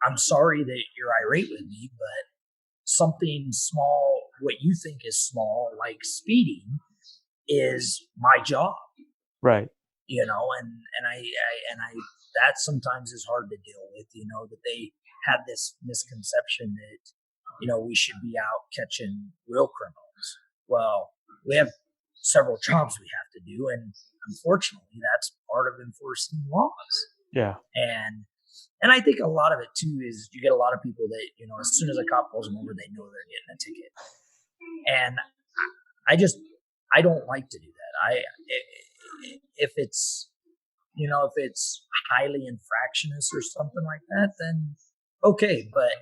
I'm sorry that you're irate with me, but something small, what you think is small, like speeding, is my job. Right. And I that sometimes is hard to deal with, that they have this misconception that, we should be out catching real criminals. Well, we have several jobs we have to do, and unfortunately that's part of enforcing laws. Yeah. And I think a lot of it too is you get a lot of people that, as soon as a cop pulls them over, they know they're getting a ticket. And I don't like to do that. If it's highly infractionous or something like that, then okay. But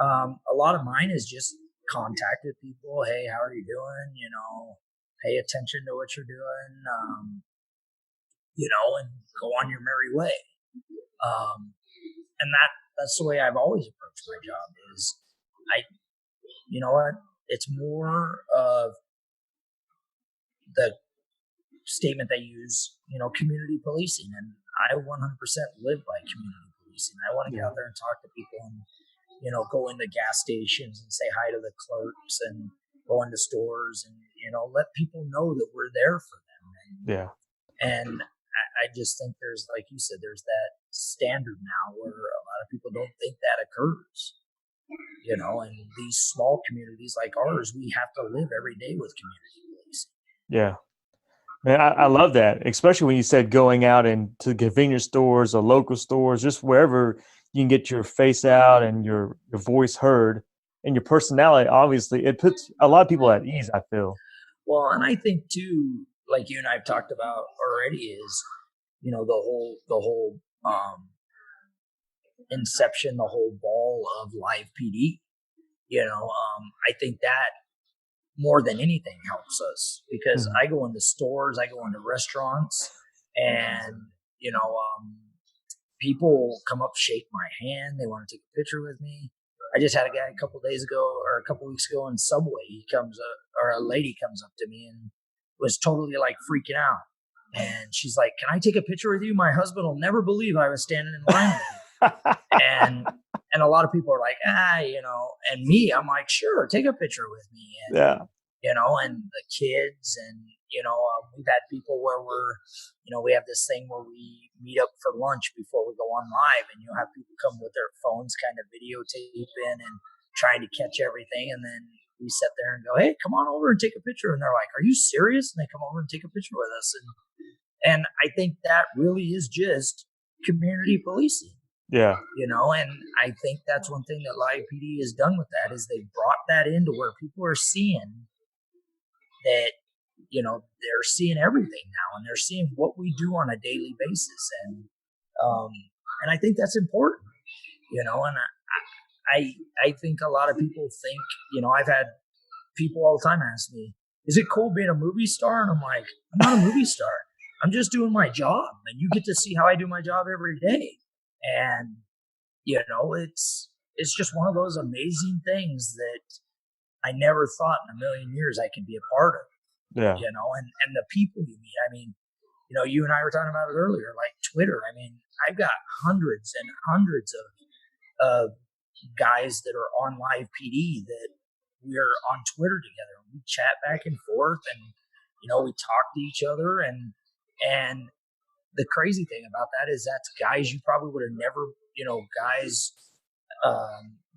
a lot of mine is just contact with people. Hey, how are you doing? Pay attention to what you're doing. And go on your merry way. And that's the way I've always approached my job. Is you know what? It's more of the statement they use, community policing. And I 100% live by community policing. I want to get out there and talk to people and, go into gas stations and say hi to the clerks and go into stores and, let people know that we're there for them. And I just think there's, like you said, there's that standard now where a lot of people don't think that occurs. And these small communities like ours, we have to live every day with community policing. Yeah. Man, I love that, especially when you said going out into convenience stores or local stores, just wherever you can get your face out and your voice heard and your personality. Obviously, it puts a lot of people at ease, I feel. Well, and I think too, like you and I have talked about already, is the whole inception, the whole ball of live PD. I think that more than anything helps us because I go into stores, I go into restaurants, and people come up, shake my hand, they want to take a picture with me. I just had a guy a couple weeks ago in Subway. He comes up, or a lady comes up to me and was totally like freaking out. And she's like, "Can I take a picture with you? My husband will never believe I was standing in line with you." And a lot of people are like, and me, I'm like, sure, take a picture with me. And, and the kids and, we've had people where we have this thing where we meet up for lunch before we go on live, and you'll have people come with their phones kind of videotaping and trying to catch everything. And then we sit there and go, hey, come on over and take a picture. And they're like, are you serious? And they come over and take a picture with us. And I think that really is just community policing. Yeah. And I think that's one thing that Live PD has done with that is they brought that into where people are seeing that, they're seeing everything now, and they're seeing what we do on a daily basis. And I think that's important, and I think a lot of people think, I've had people all the time ask me, is it cool being a movie star? And I'm like, I'm not a movie star. I'm just doing my job, and you get to see how I do my job every day. And, it's just one of those amazing things that I never thought in a million years I could be a part of. Yeah. And the people you meet. I mean, you and I were talking about it earlier, like Twitter. I mean, I've got hundreds and hundreds of guys that are on Live PD that we're on Twitter together. We chat back and forth, and we talk to each other. And the crazy thing about that is that's guys you probably would have never, guys,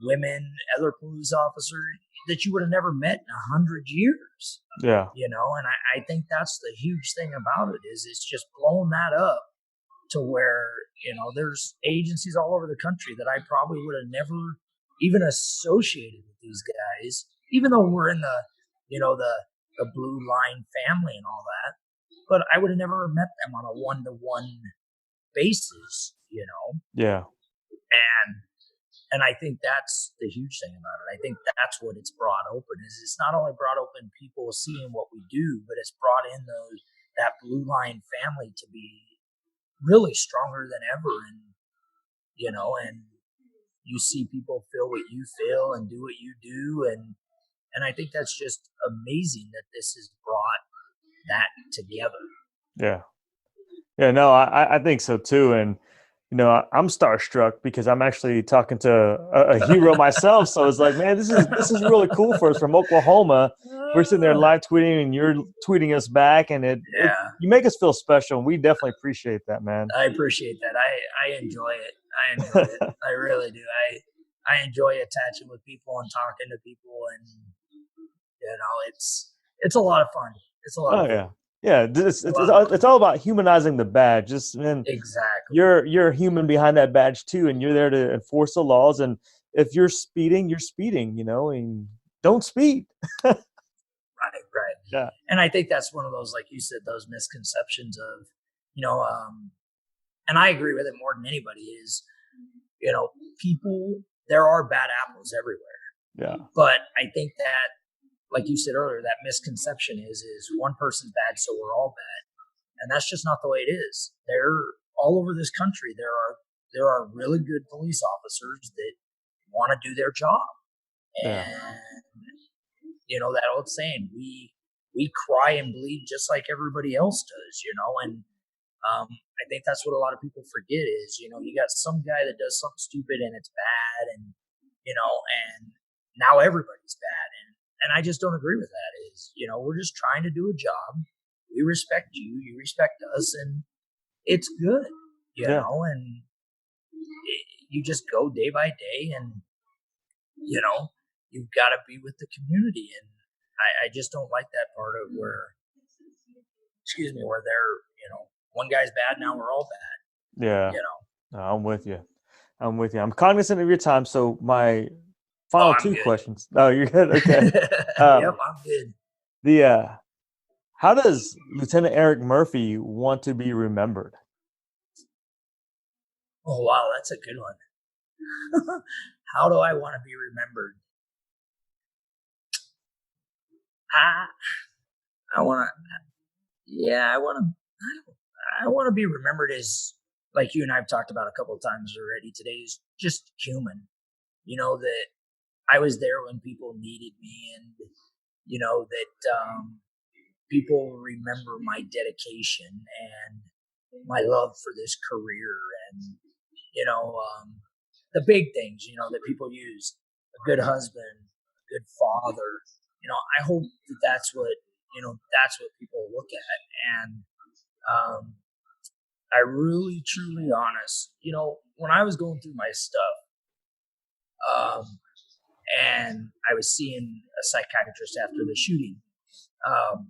women, other police officers that you would have never met in 100 years. Yeah. And I think that's the huge thing about it is it's just blown that up to where, there's agencies all over the country that I probably would have never even associated with these guys, even though we're in the, the blue line family and all that. But I would have never met them on a one-to-one basis, Yeah. And I think that's the huge thing about it. I think that's what it's brought open is it's not only brought open people seeing what we do, but it's brought in that blue line family to be really stronger than ever. And, and you see people feel what you feel and do what you do. And I think that's just amazing that this has brought that together. Yeah. Yeah, no, I think so too. And, I'm starstruck because I'm actually talking to a hero myself. So it's like, man, this is really cool for us from Oklahoma. We're sitting there live tweeting and you're tweeting us back, and you make us feel special. And we definitely appreciate that, man. I appreciate that. I enjoy it. I really do. I enjoy attaching with people and talking to people, and it's a lot of fun. It's a lot of fun. Yeah. Yeah, it's all about humanizing the badge. Just, man, exactly. You're a human behind that badge too, and you're there to enforce the laws. And if you're speeding, you're speeding. And don't speed. Right. Yeah. And I think that's one of those, like you said, those misconceptions of, and I agree with it more than anybody is, people. There are bad apples everywhere. Yeah. But I think that, like you said earlier, that misconception is one person's bad, so we're all bad. And that's just not the way it is. They're all over this country. There are really good police officers that want to do their job. And, that old saying, we cry and bleed just like everybody else does, and I think that's what a lot of people forget is, you got some guy that does something stupid and it's bad, and, and now everybody's bad. And I just don't agree with that is, we're just trying to do a job. We respect you, you respect us, and it's good, know, and you just go day by day, and, you've got to be with the community. And I just don't like that part of where they're, one guy's bad, now we're all bad. Yeah. No, I'm with you. I'm cognizant of your time. So my final two questions. Oh, you're good. Okay. Yep, I'm good. How does Lieutenant Eric Murphy want to be remembered? Oh, wow, that's a good one. How do I want to be remembered? I want to be remembered as, like you and I have talked about a couple of times already today, is just human. That I was there when people needed me, and that people remember my dedication and my love for this career, and the big things that people use: a good husband, a good father. I hope that's what people look at. And I really, truly honest, when I was going through my stuff, and I was seeing a psychiatrist after the shooting. Um,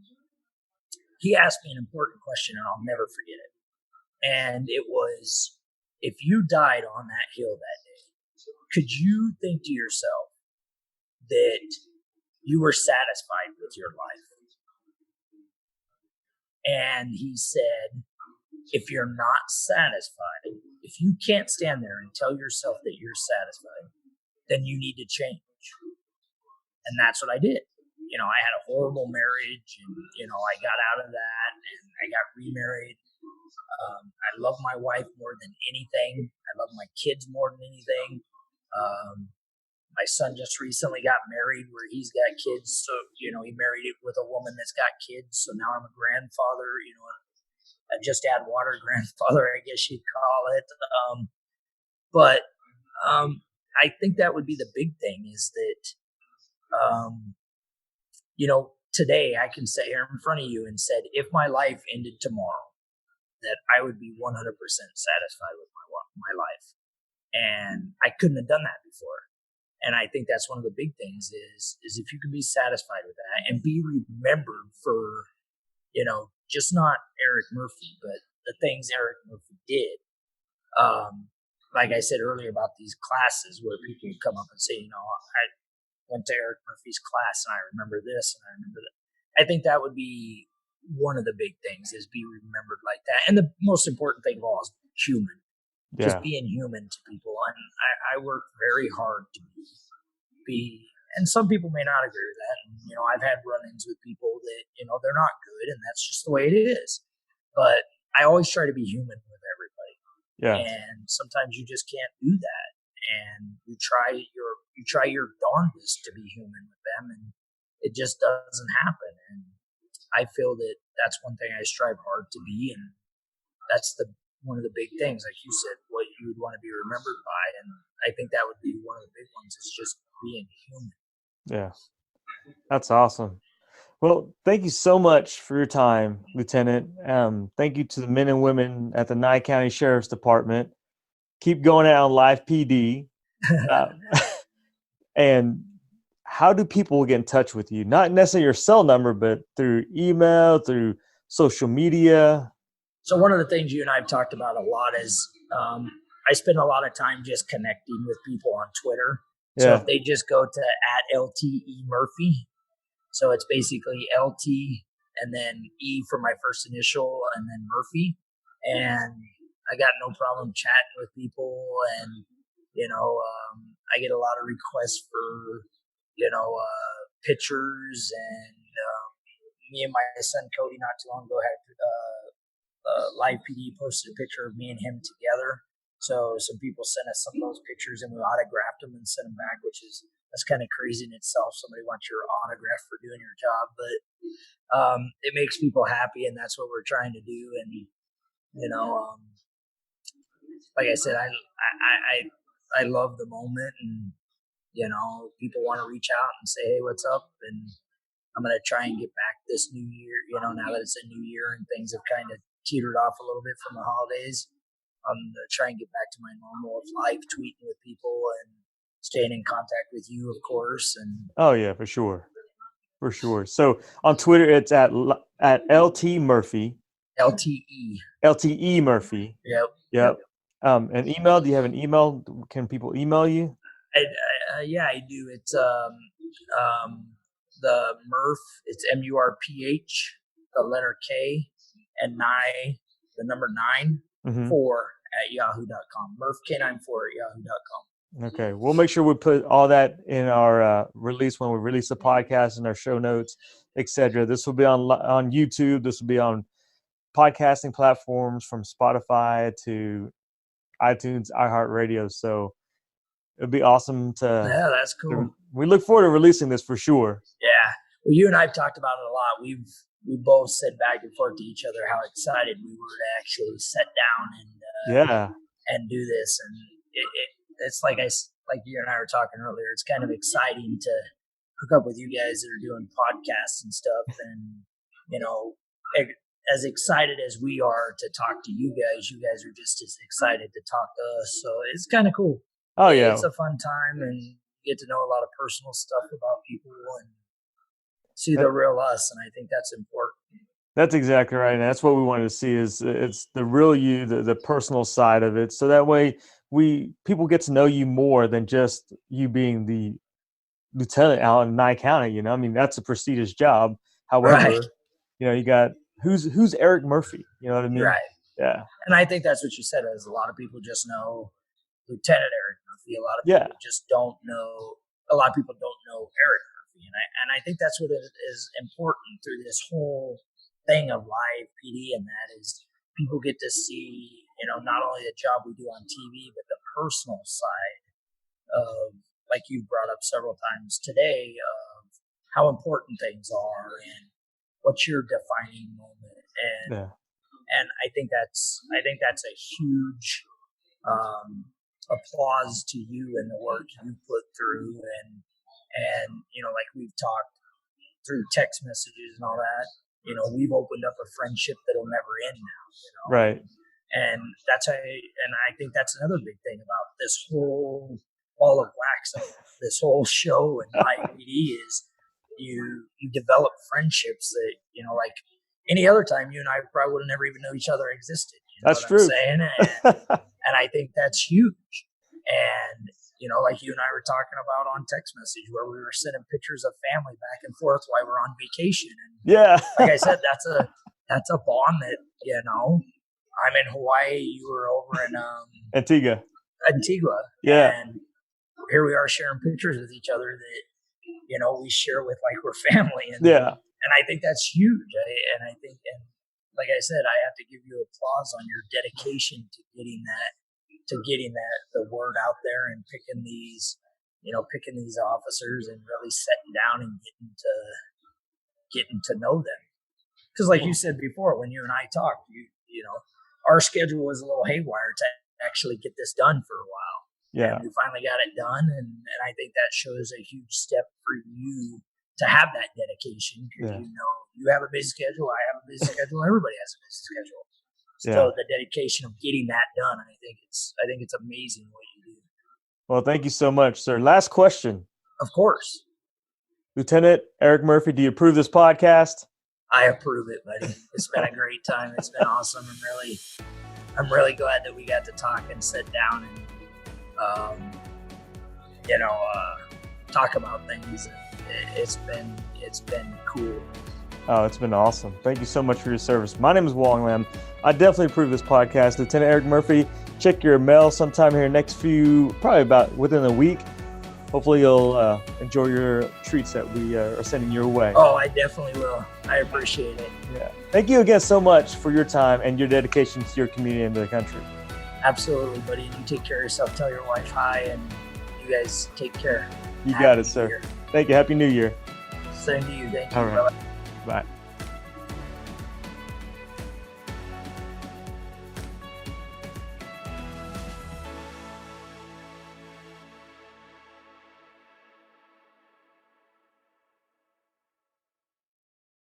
he asked me an important question, and I'll never forget it. And it was, if you died on that hill that day, could you think to yourself that you were satisfied with your life? And he said, if you're not satisfied, if you can't stand there and tell yourself that you're satisfied, then you need to change. And that's what I did. I had a horrible marriage, and I got out of that, and I got remarried. I love my wife more than anything. I love my kids more than anything. My son just recently got married, where he's got kids. So he married it with a woman that's got kids. So now I'm a grandfather. Just add water grandfather, I guess you'd call it. But I think that would be the big thing, is that today I can sit here in front of you and said, if my life ended tomorrow, that I would be 100% satisfied with my life. And I couldn't have done that before. And I think that's one of the big things is if you can be satisfied with that and be remembered for, just not Eric Murphy, but the things Eric Murphy did. Like I said earlier about these classes where people come up and say, I went to Eric Murphy's class and I remember this and I remember that. I think that would be one of the big things, is be remembered like that. And the most important thing of all is human. Yeah. Just being human to people. And I work very hard to be, and some people may not agree with that. And, I've had run-ins with people that, they're not good, and that's just the way it is. But I always try to be human with everybody. Yeah. And sometimes you just can't do that. And you try your darndest to be human with them, and it just doesn't happen. And I feel that that's one thing I strive hard to be, and that's one of the big things, like you said, what you would want to be remembered by. And I think that would be one of the big ones, is just being human. Yeah. That's awesome. Well, thank you so much for your time, Lieutenant. Thank you to the men and women at the Nye County Sheriff's Department. Keep going out on Live PD. And how do people get in touch with you? Not necessarily your cell number, but through email, through social media. So one of the things you and I have talked about a lot is I spend a lot of time just connecting with people on Twitter. Yeah. So if they just go to @LTE_Murphy, so it's basically LT and then E for my first initial and then Murphy. And I got no problem chatting with people. And, I get a lot of requests for, pictures. And me and my son Cody not too long ago had Live PD posted a picture of me and him together. So some people sent us some of those pictures, and we autographed them and sent them back, that's kind of crazy in itself. Somebody wants your autograph for doing your job, but it makes people happy, and that's what we're trying to do. And like I said, I love the moment, and people want to reach out and say, hey, what's up? And I'm going to try and get back this new year, now that it's a new year and things have kind of teetered off a little bit from the holidays. I'm going to try and get back to my normal of live tweeting with people and staying in contact with you, of course. And oh yeah, for sure. So on Twitter, it's at LT Murphy. LTE Murphy. Yep. An email? Do you have an email? Can people email you? Yeah, I do. It's the Murph. It's MURPH, the letter K, and the number 9 4 at yahoo.com. MurphK94 at yahoo.com. Okay, we'll make sure we put all that in our release when we release the podcast and our show notes, etc. This will be on YouTube. This will be on podcasting platforms from Spotify to iTunes, iHeartRadio. So it'll be awesome to. Yeah, that's cool. We look forward to releasing this for sure. Yeah. Well, you and I have talked about it a lot. We both said back and forth to each other how excited we were to actually sit down and do this. And it's like you and I were talking earlier. It's kind of exciting to hook up with you guys that are doing podcasts and stuff. And as excited as we are to talk to you guys are just as excited to talk to us. So it's kind of cool. Oh yeah, it's a fun time, and get to know a lot of personal stuff about people and see the real us. And I think that's important. That's exactly right. And that's what we wanted to see is it's the real you, the personal side of it. So that way people get to know you more than just you being the lieutenant out in Nye County. I mean, that's a prestigious job. However, Right. You got who's Eric Murphy. You know what I mean? Right. Yeah. And I think that's what you said, is a lot of people just know Lieutenant Eric Murphy. A lot of people just don't know. A lot of people don't know Eric Murphy, and I think that's what is important through this whole thing of live PD, and that is people get to see, not only the job we do on TV, but the personal side of, like you brought up several times today, of how important things are and what's your defining moment, and I think that's a huge applause to you and the work you put through, and like we've talked through text messages and all that. We've opened up a friendship that'll never end now. Right. And I think that's another big thing about this whole ball of wax, this whole show and live PD is you develop friendships that like any other time you and I probably would have never even known each other existed. That's true. I'm saying? And I think that's huge. And like you and I were talking about on text message, where we were sending pictures of family back and forth while we're on vacation. And like I said, that's a bond that I'm in Hawaii, you were over in Antigua. And here we are sharing pictures with each other that we share with like we're family. And and I think that's huge. And like I said, I have to give you applause on your dedication to getting the word out there and picking these officers and really sitting down and getting to know them. Because like you said before, when you and I talked, our schedule was a little haywire to actually get this done for a while. Yeah. And we finally got it done. And I think that shows a huge step for you to have that dedication, because you have a busy schedule, I have a busy schedule, everybody has a busy schedule. So the dedication of getting that done, I think it's amazing what you do. Well, thank you so much, sir. Last question. Of course. Lieutenant Eric Murphy, do you approve this podcast? I approve it, buddy. It's been a great time. It's been awesome. I'm really glad that we got to talk and sit down and talk about things. It's been cool. Oh, it's been awesome. Thank you so much for your service. My name is Wong Lam. I definitely approve this podcast. Lieutenant Eric Murphy, check your mail sometime here probably about within a week. Hopefully you'll enjoy your treats that we are sending your way. Oh, I definitely will. I appreciate it. Yeah. Thank you again so much for your time and your dedication to your community and to the country. Absolutely, buddy. You take care of yourself. Tell your wife hi, and you guys take care. You got it, sir. Thank you. Happy New Year. Same to you. Thank you. All right. Bye.